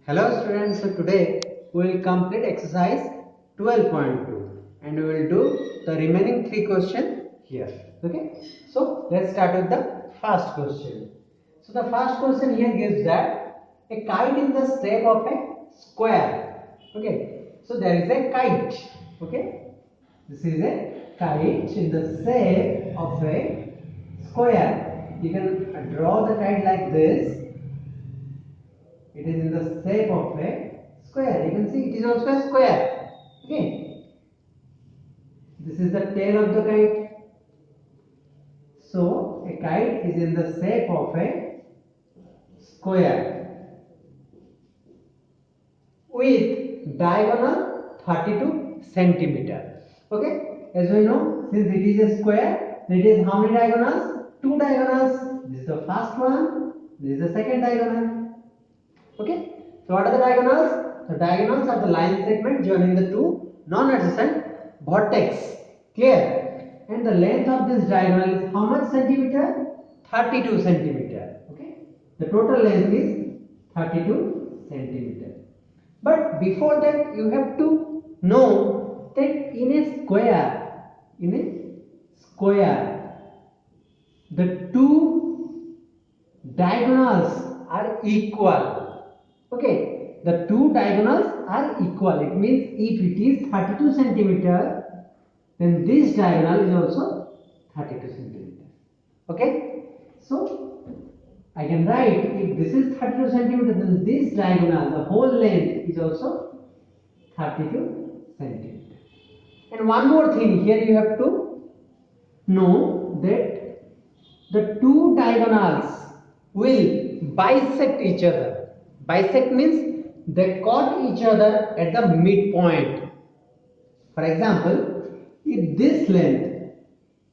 Hello students, so today we will complete exercise 12.2 and we will do the remaining 3 questions here. Okay, so let's start with the first question. So the first question here gives that a kite in the shape of a square. Okay, so there is a kite. Okay, this is a kite in the shape of a square. You can draw the kite like this. It is in the shape of a square. You can see it is also a square. Okay. This is the tail of the kite. So a kite is in the shape of a square with diagonal 32 centimeter. Okay. As we know, since it is a square, it is how many diagonals? 2 diagonals. This is the first one. This is the second diagonal. Okay, so what are the diagonals? The diagonals are the line segment joining the two non-adjacent vertex. Clear? And the length of this diagonal is how much centimeter? 32 centimeter. Okay, the total length is 32 centimeter. But before that, you have to know that in a square, the two diagonals are equal. Okay, the two diagonals are equal. It means if it is 32 centimeter, then this diagonal is also 32 centimeter. Okay, so I can write if this is 32 centimeter, then this diagonal, the whole length is also 32 centimeter. And one more thing here, you have to know that the two diagonals will bisect each other. Bisect means they cut each other at the midpoint. For example, if this length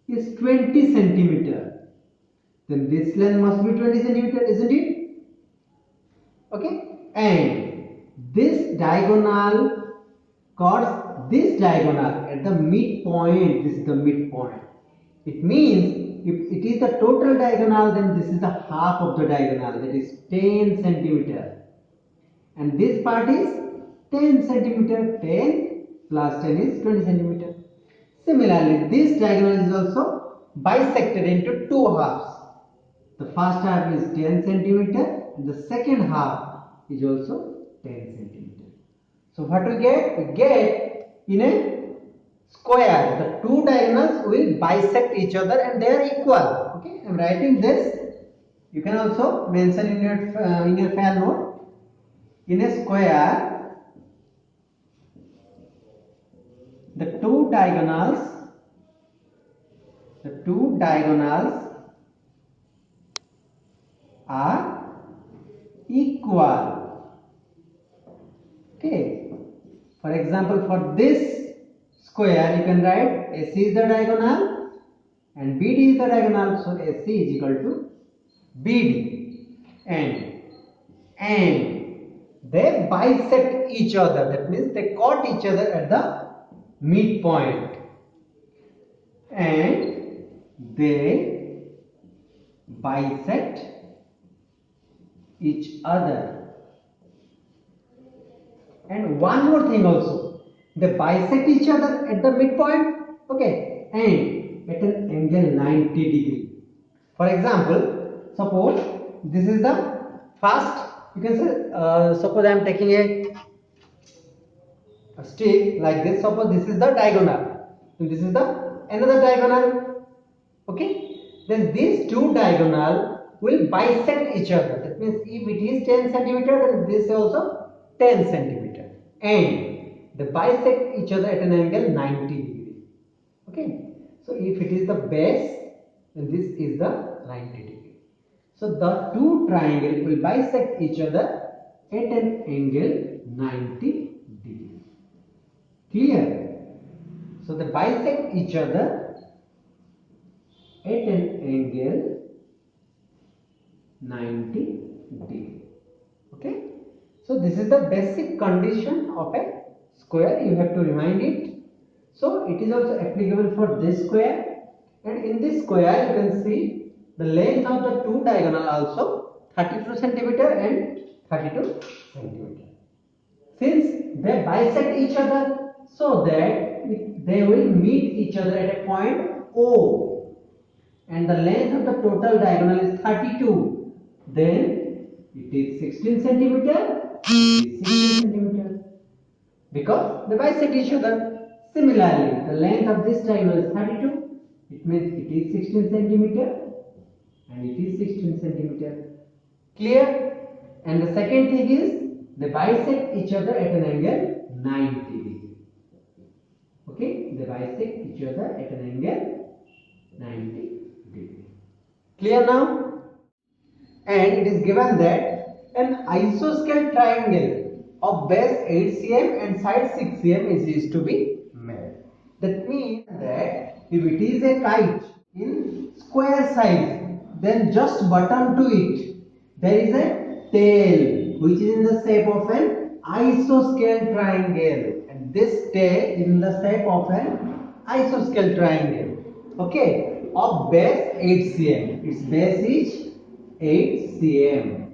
is 20 centimeter, then this length must be 20 centimeter, isn't it? Okay, and this diagonal cuts this diagonal at the midpoint. This is the midpoint. It means if it is the total diagonal, then this is the half of the diagonal, that is 10 centimeter. And this part is 10 centimeter. 10 plus 10 is 20 centimeter. Similarly, this diagonal is also bisected into two halves. The first half is 10 centimeter and the second half is also 10 centimeter. So what we get? We get in a square, the two diagonals will bisect each other and they are equal. Okay, I am writing this. You can also mention in your fan note. In a square, the two diagonals are equal. Okay. For example, for this square, you can write AC is the diagonal and BD is the diagonal. So AC is equal to BD, and they bisect each other. That means they cut each other at the midpoint, and they bisect each other. And one more thing also, they bisect each other at the midpoint. Okay, and at an angle 90 degree. For example, suppose this is the first. You can say, suppose I am taking a stick like this. Suppose this is the diagonal and this is the another diagonal. Okay, then these two diagonal will bisect each other. That means if it is 10 centimeter, then this is also 10 centimeter, and they bisect each other at an angle 90 degree. Okay, so if it is the base, then this is the 90 degree. So the two triangles will bisect each other at an angle 90 degree. Clear? So they bisect each other at an angle 90 degree. Okay? So this is the basic condition of a square. You have to remind it. So it is also applicable for this square, and in this square you can see the length of the two diagonal also 32 centimeter and 32 centimeter. Since they bisect each other, so that they will meet each other at a point O, and the length of the total diagonal is 32, then it is 16 centimeter, it is 16 centimeter, because they bisect each other. Similarly, the length of this diagonal is 32, it means it is 16 centimeter and it is 16 centimeter. Clear? And the second thing is they bisect each other at an angle 90 degree. Okay, they bisect each other at an angle 90 degree. Clear now? And it is given that an isosceles triangle of base 8 cm and side 6 cm is used to be made. That means that if it is a kite in square size, then just bottom to it there is a tail which is in the shape of an isosceles triangle, and this tail is in the shape of an isosceles triangle, okay, of base 8 cm. Its base is 8 cm.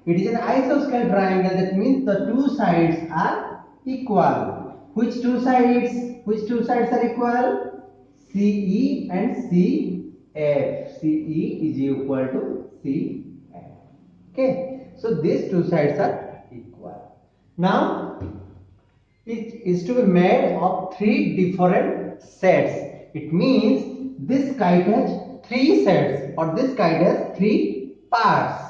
It is an isosceles triangle, that means the two sides are equal. Which two sides? Which two sides are equal? CE and CF. CE is equal to CF. Okay. So these two sides are equal. Now it is to be made of three different sets. It means this kite has three sets, or this kite has three parts.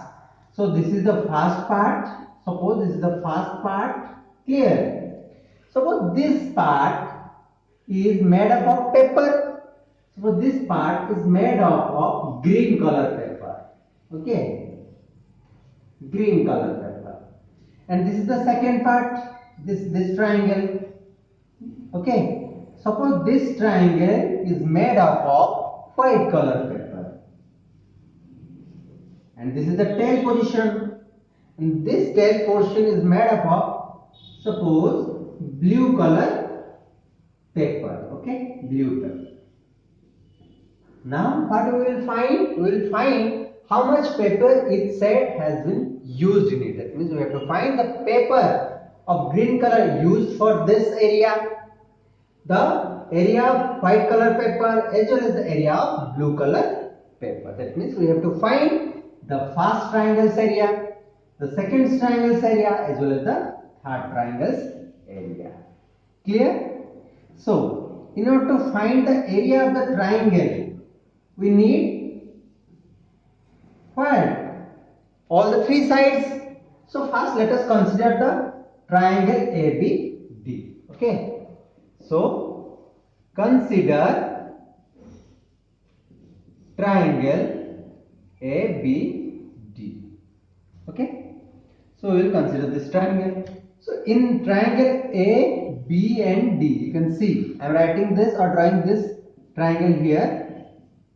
So this is the first part. Suppose this is the first part. Clear? Suppose this part is made up of paper. Suppose this part is made up of green color paper. Okay, green color paper. And this is the second part. This triangle. Okay. Suppose this triangle is made up of white color paper. And this is the tail position. And this tail portion is made up of, suppose, blue color paper. Okay, blue paper. Now what we will find? We will find how much paper each set has been used in it. That means we have to find the paper of green color used for this area, the area of white color paper, as well as the area of blue color paper. That means we have to find the first triangle's area, the second triangle's area, as well as the third triangle's area. Clear? So, in order to find the area of the triangle, we need what? All the three sides. So first let us consider the triangle ABD. Okay. So consider triangle ABD. Okay. So we will consider this triangle. So in triangle A, B and D, you can see I am writing this or drawing this triangle here,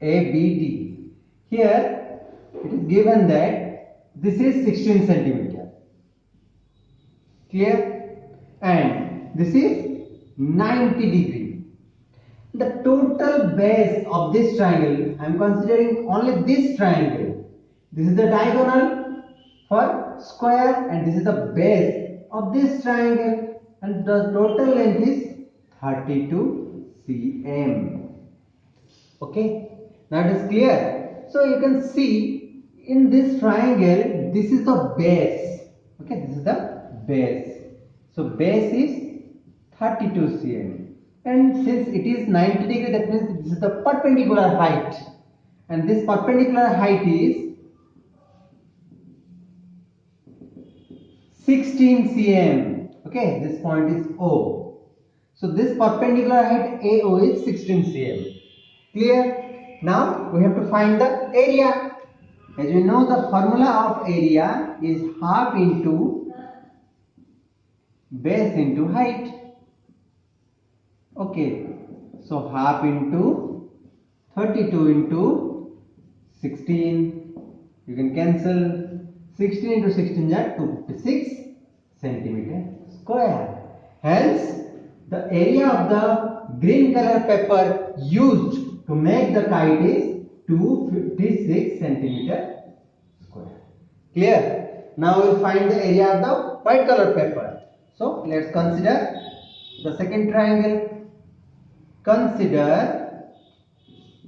ABD. Here it is given that this is 16 centimeter. Clear? And this is 90 degree. The total base of this triangle, I am considering only this triangle. This is the diagonal for square and this is the base of this triangle, and the total length is 32 cm. Okay. Now it is clear. So you can see in this triangle, this is the base. Okay, this is the base. So base is 32 cm. And since it is 90 degree, that means this is the perpendicular height. And this perpendicular height is 16 cm. Okay, this point is O. So this perpendicular height AO is 16 cm. Clear? Now we have to find the area. As we know, the formula of area is half into base into height. Okay, so half into 32 into 16. You can cancel 16 into 16 is 256 centimeter square. Hence, the area of the green color paper used to make the kite is 256 centimeter square. Clear? Now we'll find the area of the white color paper. So let's consider the second triangle. Consider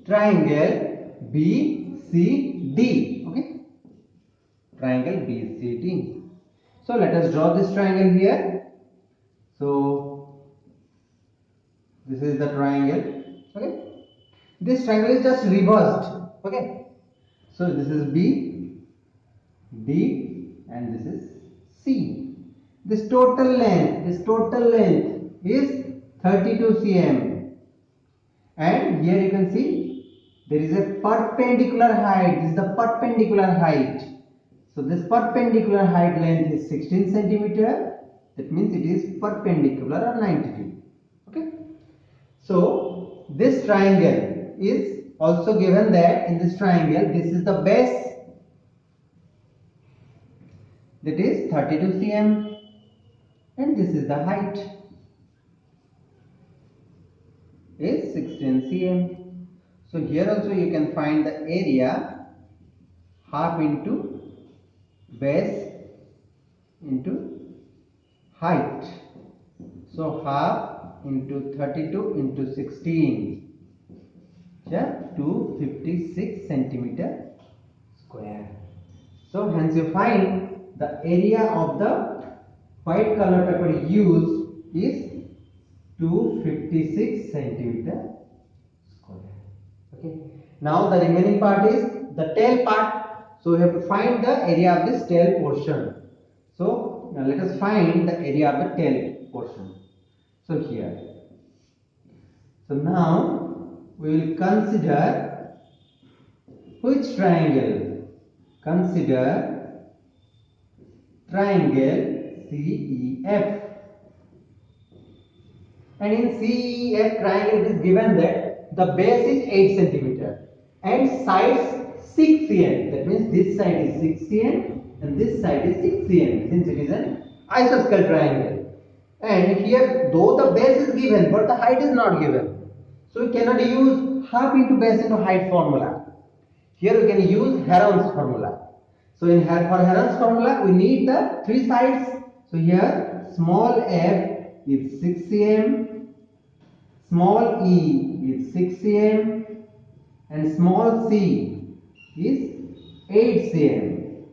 triangle BCD. Okay, triangle BCD. So let us draw this triangle here. So this is the triangle. Okay, this triangle is just reversed. Okay, so this is B, D, and this is C. This total length is 32 cm, and here you can see there is a perpendicular height. This is the perpendicular height. So this perpendicular height length is 16 centimeter. That means it is perpendicular or 90 degree. Okay. So this triangle is also given that in this triangle this is the base, that is 32 cm, and this is the height is 16 cm. So here also you can find the area half into base into height. So half into 32 into 16, yeah, 256 centimeter square. So hence you find the area of the white color paper used is 256 centimeter square. Okay. Now the remaining part is the tail part. So we have to find the area of this tail portion. So now let us find the area of the tail portion. So here. So now we will consider which triangle? Consider triangle CEF. And in CEF triangle it is given that the base is 8 centimeter and sides 6 cm. That means this side is 6 cm and this side is 6 cm, since it is an isosceles triangle. And here though the base is given but the height is not given, so we cannot use half into base into height formula. Here we can use Heron's formula. So for Heron's formula we need the three sides. So here small f is 6 cm, small e is 6 cm, and small c is 8 cm.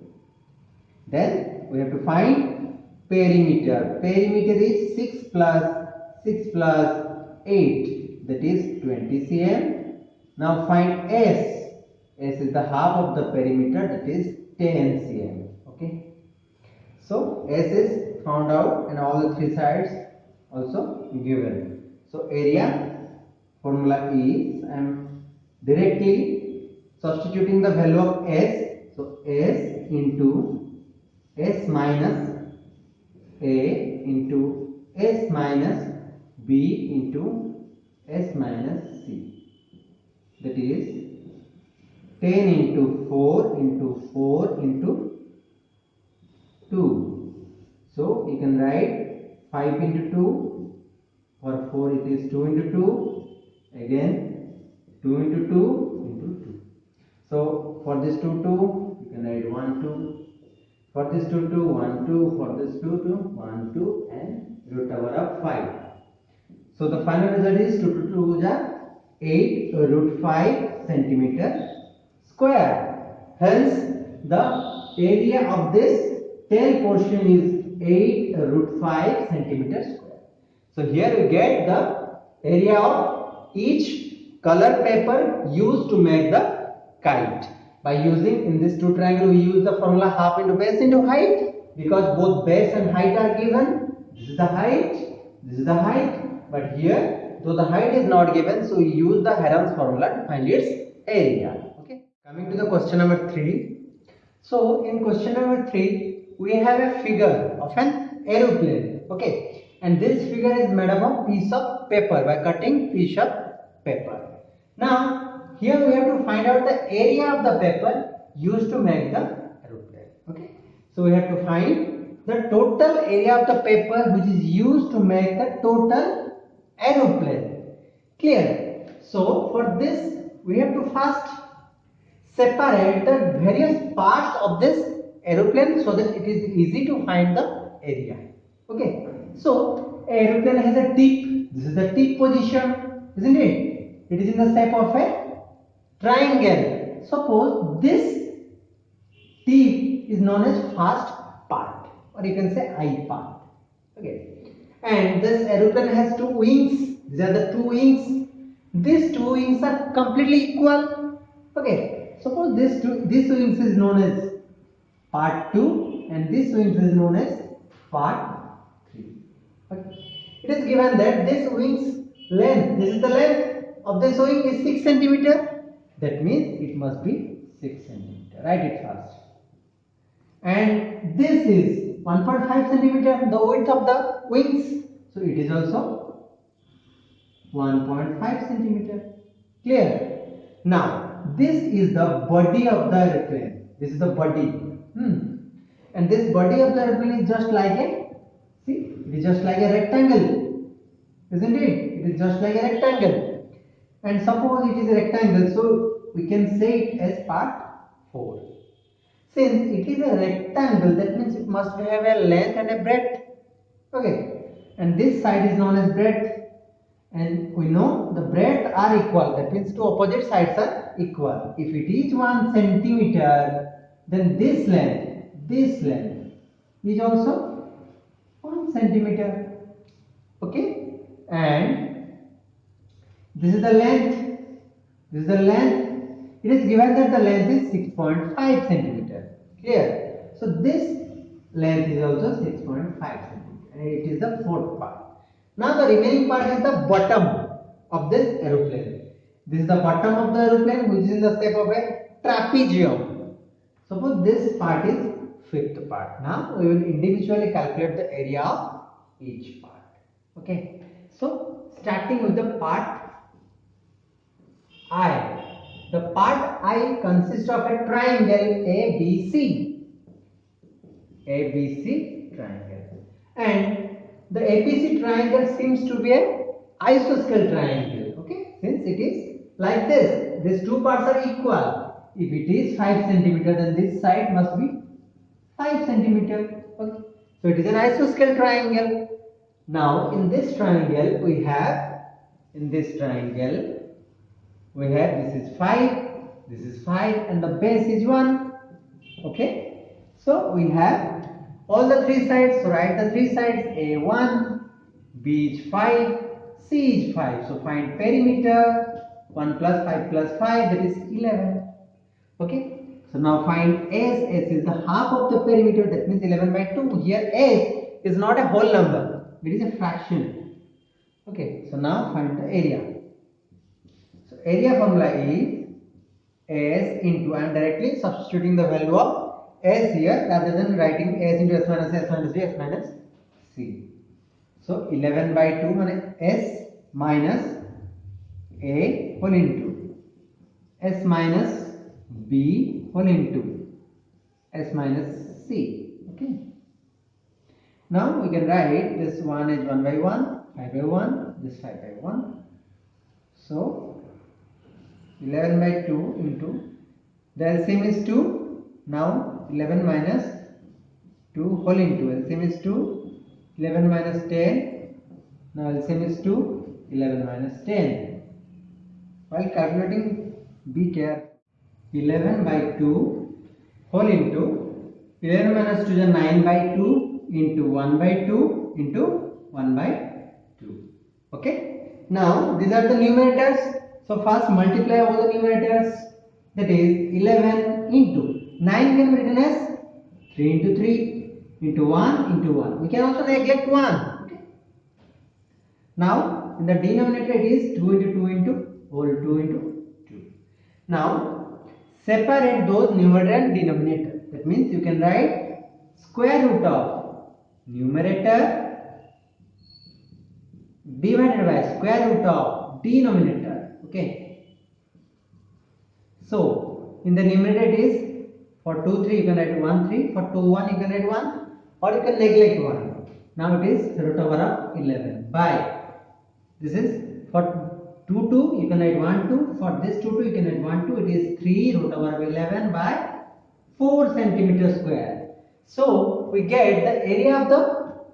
Then we have to find perimeter. Perimeter is 6 plus 8, that is 20 cm. Now find S. S is the half of the perimeter, that is 10 cm. Okay. So S is found out and all the three sides also given. So area formula is, I am directly substituting the value of S. So S into S minus A into S minus B into S minus C. That is 10 into 4 into 4 into 2. So you can write 5 into 2. For 4 it is 2 into 2. Again 2 into 2 into 2. So for this 2, 2, you can write 1, 2. For this 2, 2, 1, 2. For this 2, 2, 1, 2, and root over of 5. So the final result is 2 to 2 is 8 root 5 centimeter square. Hence the area of this tail portion is 8 root 5 centimeter square. So here we get the area of each color paper used to make the kite. By using in this two triangle we use the formula half into base into height, because both base and height are given. This is the height, this is the height, but here though the height is not given, so we use the Heron's formula to find its area. Okay. Coming to the question number 3. So in question number 3 we have a figure of an aeroplane. Okay, and this figure is made up of piece of paper by cutting piece of paper. Now here we have to find out the area of the paper used to make the aeroplane. Okay, so we have to find the total area of the paper which is used to make the total aeroplane. Clear? So for this we have to first separate the various parts of this aeroplane so that it is easy to find the area. Okay, so aeroplane has a tip. This is the tip position, isn't it? It is in the shape of a triangle. Suppose this tip is known as first part, or you can say eye part. Okay, and this aeroplane has two wings. These are the two wings. These two wings are completely equal. Okay, suppose this wings is known as part 2 and this wings is known as part 3. Okay. It is given that this wings length, this is the length of this wing is 6 centimeter. That means it must be 6 centimeter. Write it first. And this is 1.5 centimeter, the width of the wings. So it is also 1.5 centimeter. Clear? Now, this is the body of the airplane. This is the body. And this body of the airplane is just like a, see, it is just like a rectangle. Isn't it? It is just like a rectangle. And suppose it is a rectangle, so we can say it as part 4. Since it is a rectangle, that means it must have a length and a breadth. Okay, and this side is known as breadth, and we know the breadth are equal. That means two opposite sides are equal. If it is 1 centimeter, then this length is also 1 centimeter. Okay, and this is the length. This is the length. It is given that the length is 6.5 centimeter. Clear? So this length is also 6.5 centimeter, and it is the fourth part. Now the remaining part is the bottom of this aeroplane. This is the bottom of the aeroplane, which is in the shape of a trapezium. Suppose this part is fifth part. Now we will individually calculate the area of each part. Okay. So starting with the part I. The part I consists of a triangle ABC. ABC triangle. And the ABC triangle seems to be a isosceles triangle. Okay, since it is like this, these two parts are equal. If it is 5 centimeter, then this side must be 5 centimeter. Okay, so it is an isosceles triangle. Now in this triangle we have, this is 5, and the base is 1. Okay, so we have all the three sides. So write the three sides. A1, B is 5, C is 5. So find perimeter. 1 plus 5 plus 5, that is 11. Okay, so now find S. S is the half of the perimeter, that means 11 by 2. Here S is not a whole number, it is a fraction. Okay, so now find the area. So area formula is S into, I am directly substituting the value of S here rather than writing S into S minus S minus B, S minus C. So 11 by 2 means S minus A whole into S minus B whole into S minus C. Okay. Now we can write this one is 1 by 1, 5 by 1, this 5 by 1. So 11 by 2 into, the LCM is 2. Now 11 minus 2 whole into, LCM is 2. 11 minus 10. Now LCM is 2. 11 minus 10. While calculating, be careful. 11 by 2 whole into 11 minus 2 is 9 by 2 into 1 by 2 into 1 by 2. Okay. Now these are the numerators. So first multiply all the numerators. That is 11 into 9 can be written as 3 into 3 into 1 into 1. We can also neglect 1. Okay. Now in the denominator it is 2 into 2 into whole 2 into 2. Now separate those numerator and denominator. That means you can write square root of numerator divided by square root of denominator. Okay. So in the numerator it is, for 2 3 you can write 1 3, for 2 1 you can write 1, or you can neglect 1. Now it is root over of 11 by, this is for 2 2 you can write 1 2, for this 2 2 you can write 1 2, it is 3 root over of 11 by 4 centimeter square. So we get the area of the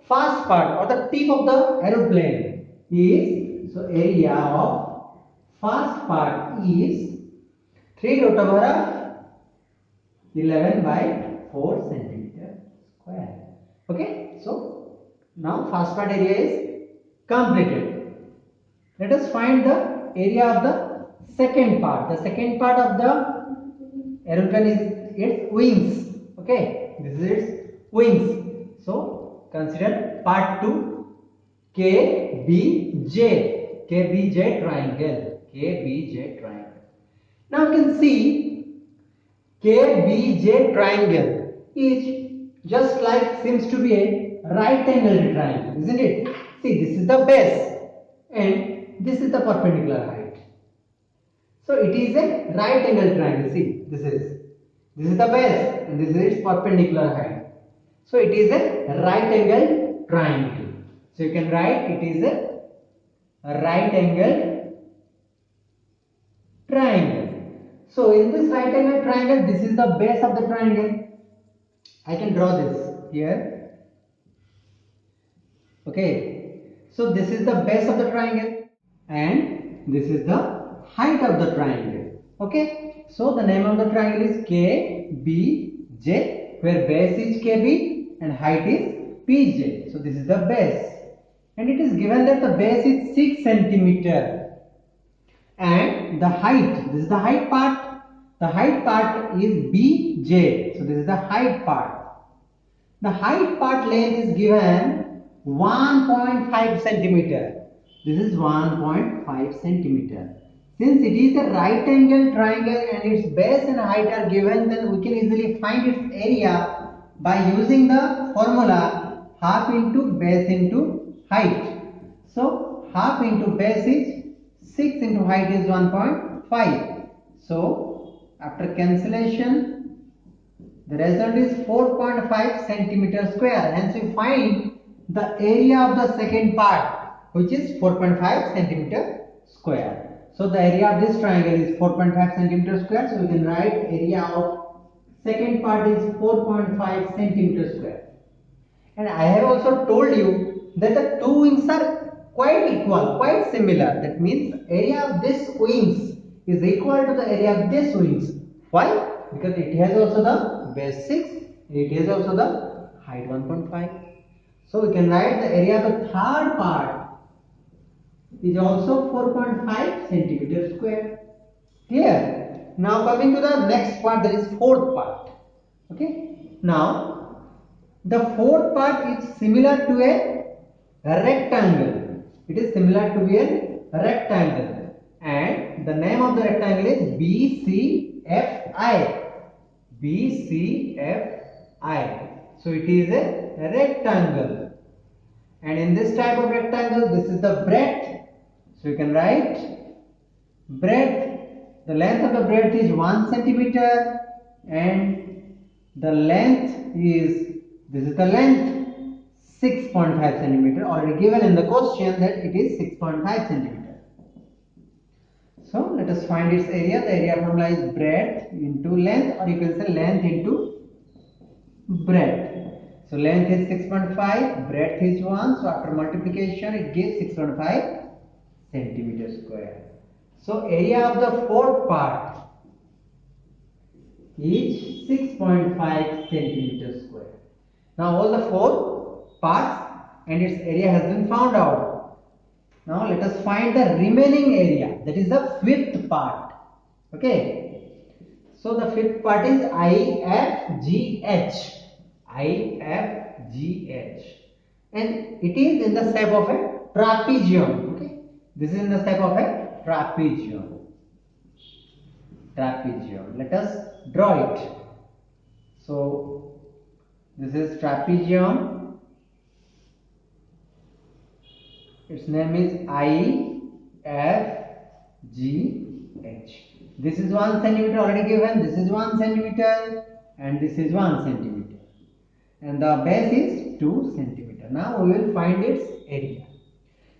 first part or the tip of the aeroplane is, so area of first part is 3 root over 11 by 4 centimeter square. Okay, so now first part area is completed. Let us find the area of the second part. The second part of the aeroplane is its wings. Okay, this is its wings. So consider part 2, KBJ, KBJ triangle, KBJ triangle. Now you can see KBJ triangle is just like seems to be a right angled triangle, isn't it? See, this is the base and this is the perpendicular height. So it is a right angle triangle. See, this is the base and this is its perpendicular height. So it is a right angle triangle. So you can write it is a right angle triangle. So in this right angle triangle, this is the base of the triangle. I can draw this here. Okay. So this is the base of the triangle and this is the height of the triangle. Okay. So the name of the triangle is KBJ, where base is KB and height is PJ. So this is the base. And it is given that the base is 6 centimeter and the height, this is the height part. The height part is BJ. So this is the height part. The height part length is given 1.5 centimeter. This is 1.5 centimeter. Since it is a right angle triangle and its base and height are given, then we can easily find its area by using the formula half into base into height. So half into base is 6 into height is 1.5. So after cancellation, the result is 4.5 centimeter square. Hence we find the area of the second part, which is 4.5 centimeter square. So the area of this triangle is 4.5 centimeter square. So we can write area of second part is 4.5 centimeter square. And I have also told you that the two wings are quite equal, quite similar. That means area of this wings is equal to the area of this wings. Why? Because it has also the base 6, it has also the height 1.5. So we can write the area of the third part is also 4.5 centimeter square. Clear? Now coming to the next part, that is fourth part. Okay. Now the fourth part is similar to a rectangle. It is similar to a rectangle, and the name of the rectangle is BCFI. BCFI. So it is a rectangle, and in this type of rectangle, this is the breadth. So you can write breadth. The length of the breadth is 1 centimeter, and the length is, this is the length, 6.5 centimeter. Already given in the question that it is 6.5 centimeter. So let us find its area. The area formula is breadth into length, or you can say length into breadth. So length is 6.5, breadth is 1. So after multiplication, it gives 6.5 centimeter square. So area of the fourth part is 6.5 centimeter square. Now all the four parts and its area has been found out. Now let us find the remaining area, that is the fifth part. Okay. So the fifth part is IFGH. IFGH. And it is in the shape of a trapezium. Okay. This is in the shape of a trapezium. Trapezium. Let us draw it. So this is trapezium. Its name is IFGH. This is 1 centimeter already given. This is 1 centimeter and this is 1 centimeter. And the base is 2 centimeter. Now we will find its area.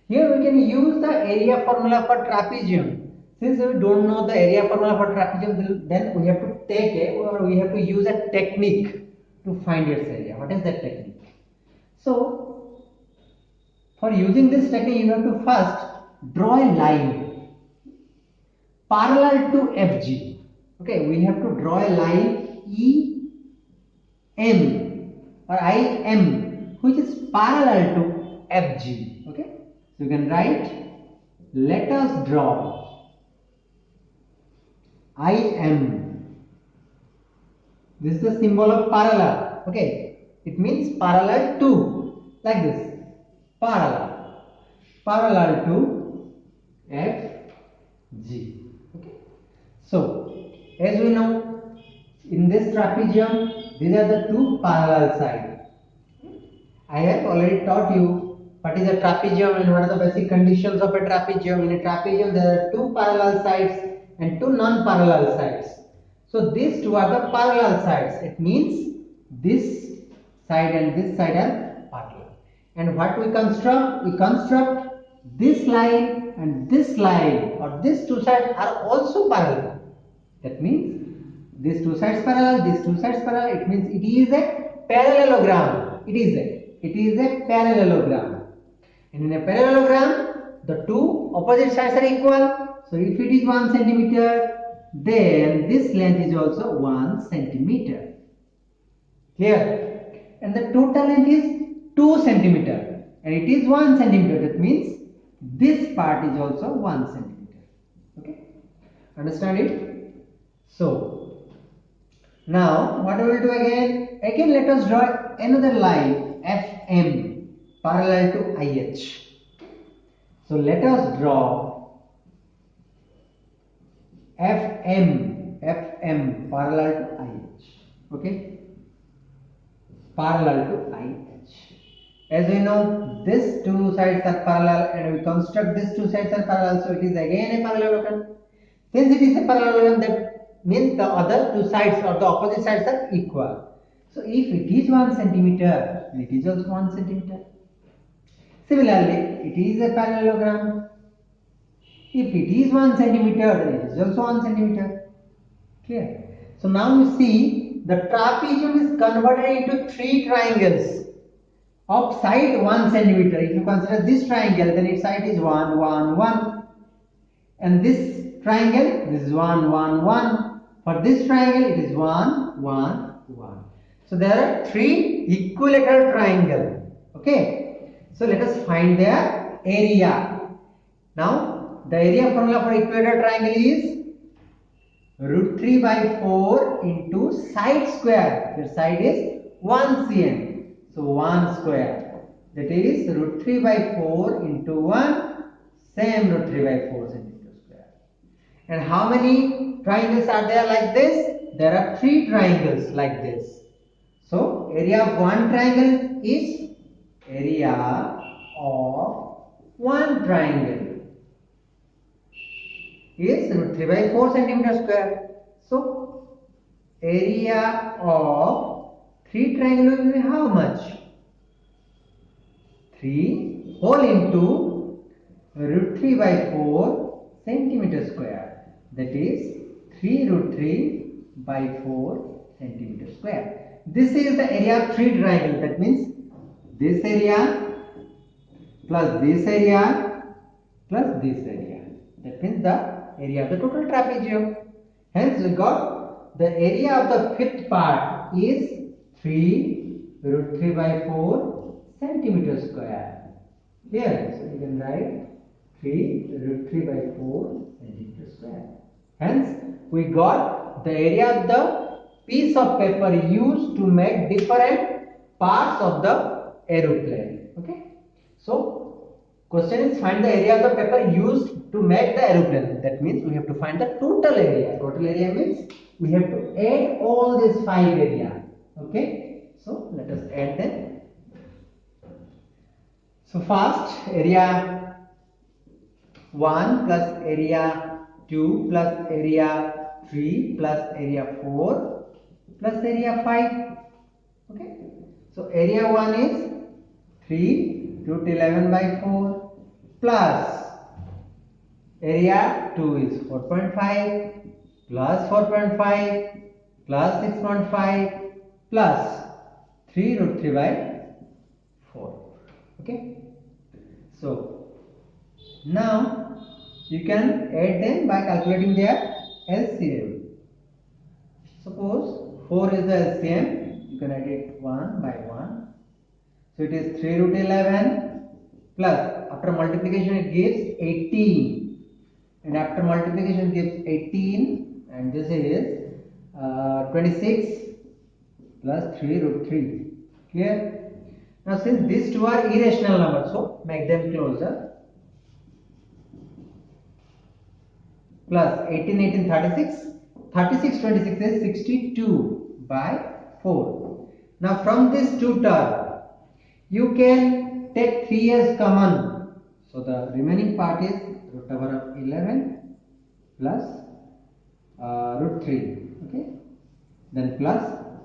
Here we can use the area formula for trapezium. Since we don't know the area formula for trapezium, then we have to we have to use a technique to find its area. What is that technique? So, for using this technique, you have to first draw a line parallel to FG. Okay, we have to draw a line EM or IM which is parallel to FG. Okay, so you can write, let us draw IM. This is the symbol of parallel. Okay, it means parallel to, like this, parallel to FG. Okay, so as we know, in this trapezium, these are the two parallel sides. I have already taught you what is a trapezium and what are the basic conditions of a trapezium. In a trapezium, there are two parallel sides and two non-parallel sides. So these two are the parallel sides. It means this side and this side are parallel. And what we construct? We construct this line and this line, or these two sides are also parallel. That means these two sides parallel, these two sides parallel. It means it is a parallelogram. It is a parallelogram. And in a parallelogram, the two opposite sides are equal. So if it is 1 centimeter, then this length is also 1 centimeter. Clear? And the total length is 2 centimeter. And it is 1 centimeter. That means this part is also 1 centimeter. Okay? Understand it? So, now what we will do again? Again, let us draw another line FM parallel to IH. So let us draw FM parallel to IH. Okay, parallel to IH. As we know, these two sides are parallel, and we construct these two sides are parallel, so it is again a parallelogram. Since it is a parallelogram, that means the other two sides or the opposite sides are equal. So if it is 1 centimeter, then it is also 1 centimeter. Similarly, it is a parallelogram. If it is 1 centimeter, then it is also 1 centimeter. Clear? So now you see the trapezium is converted into three triangles of side 1 centimeter. If you consider this triangle, then its side is 1, 1, 1. And this triangle, this is 1, 1, 1. For this triangle, it is 1, 1, 1. So there are three equilateral triangles. Okay. So let us find their area. Now the area formula for equilateral triangle is root 3 by 4 into side square. Your side is 1 cm. So 1 square. That is root 3 by 4 into 1, same root 3 by 4 centimeter square. And how many triangles are there like this? There are three triangles like this. So area of one triangle is area of one triangle is root 3 by 4 centimeter square. So area of three triangle will be how much? 3 whole into root 3 by 4 centimeter square. That is 3 root 3 by 4 centimeter square. This is the area of three triangles. That means this area plus this area plus this area. That means the area of the total trapezium. Hence we got the area of the fifth part is 3 root 3 by 4 centimeter square. Here, so you can write 3 root 3 by 4 centimeter square. Hence we got the area of the piece of paper used to make different parts of the aeroplane. Okay. So question is find the area of the paper used to make the aeroplane. That means we have to find the total area. Total area means we have to add all these 5 area. Okay. So let us add them. So first area 1 plus area 2 plus area 3 plus area 4 plus area 5. Okay. So area 1 is 3 root 11 by 4 plus area 2 is 4.5 plus 4.5 plus 6.5 plus 3 root 3 by 4. Okay. So now you can add them by calculating their LCM. Suppose 4 is the LCM, you can add it 1 by 1. So it is 3 root 11 plus, after multiplication it gives 18, and after multiplication gives 18, and this is 26 plus 3 root 3. Clear? Now since these two are irrational numbers, so make them closer. Plus 18, 18, 36. 36, 26 is 62 by 4. Now from this two term, you can take 3 as common. So the remaining part is root over of 11 plus root 3. Okay. Then plus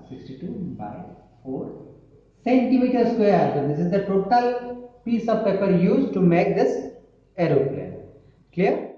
62 by 4 centimeter square. So this is the total piece of paper used to make this aeroplane. Clear?